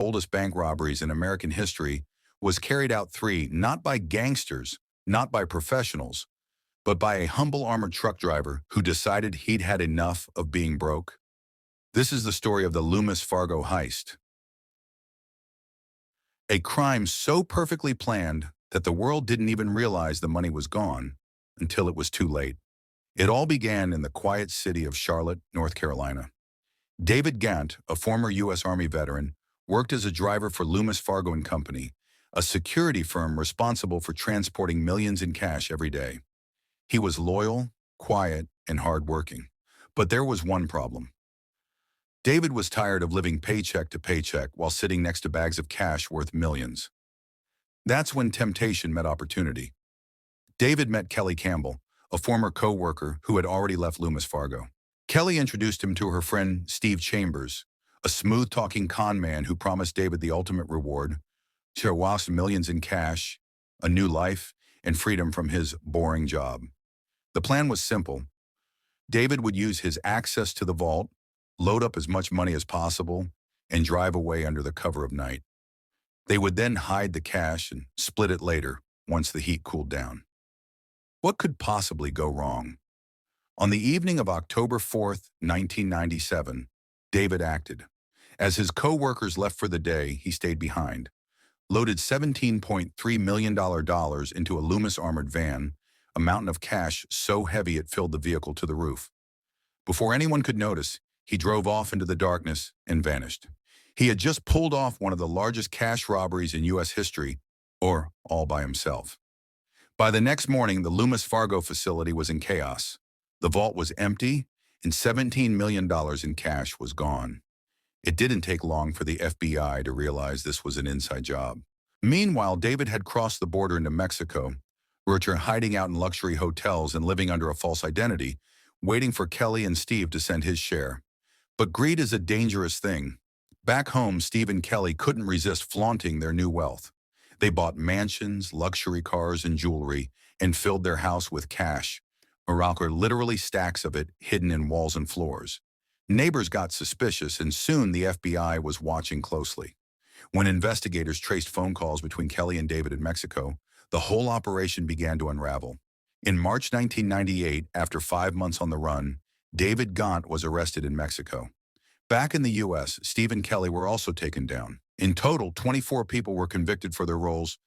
oldest bank robberies in American history, was carried out not by gangsters, not by professionals, but by a humble armored truck driver who decided he'd had enough of being broke. This is the story of the Loomis Fargo Heist, a crime so perfectly planned that the world didn't even realize the money was gone until it was too late. It all began in the quiet city of Charlotte, North Carolina. David Ghantt, a former U.S. Army veteran, worked as a driver for Loomis Fargo and Company, a security firm responsible for transporting millions in cash every day. He was loyal, quiet, and hardworking. But there was one problem. David was tired of living paycheck to paycheck while sitting next to bags of cash worth millions. That's when temptation met opportunity. David met Kelly Campbell, a former co-worker who had already left Loomis Fargo. Kelly introduced him to her friend Steve Chambers, a smooth-talking con man who promised David the ultimate reward: to wash millions in cash, a new life, and freedom from his boring job. The plan was simple. David would use his access to the vault, load up as much money as possible, and drive away under the cover of night. They would then hide the cash and split it later, once the heat cooled down. What could possibly go wrong? On the evening of October 4th, 1997, David acted. As his co-workers left for the day, he stayed behind, loaded $17.3 million into a Loomis armored van, a mountain of cash so heavy it filled the vehicle to the roof. Before anyone could notice, he drove off into the darkness and vanished. He had just pulled off one of the largest cash robberies in U.S. history, or all by himself. By the next morning, the Loomis Fargo facility was in chaos. The vault was empty, and $17 million in cash was gone. It didn't take long for the FBI to realize this was an inside job. Meanwhile, David had crossed the border into Mexico, where hiding out in luxury hotels and living under a false identity, waiting for Kelly and Steve to send his share. But greed is a dangerous thing. Back home, Steve and Kelly couldn't resist flaunting their new wealth. They bought mansions, luxury cars, and jewelry, and filled their house with cash. Literally stacks of it hidden in walls and floors. Neighbors got suspicious, and soon the FBI was watching closely. When investigators traced phone calls between Kelly and David in Mexico, the whole operation began to unravel. In March 1998, after 5 months on the run, David Ghantt was arrested in Mexico. Back in the U.S., Steve and Kelly were also taken down. In total, 24 people were convicted for their roles,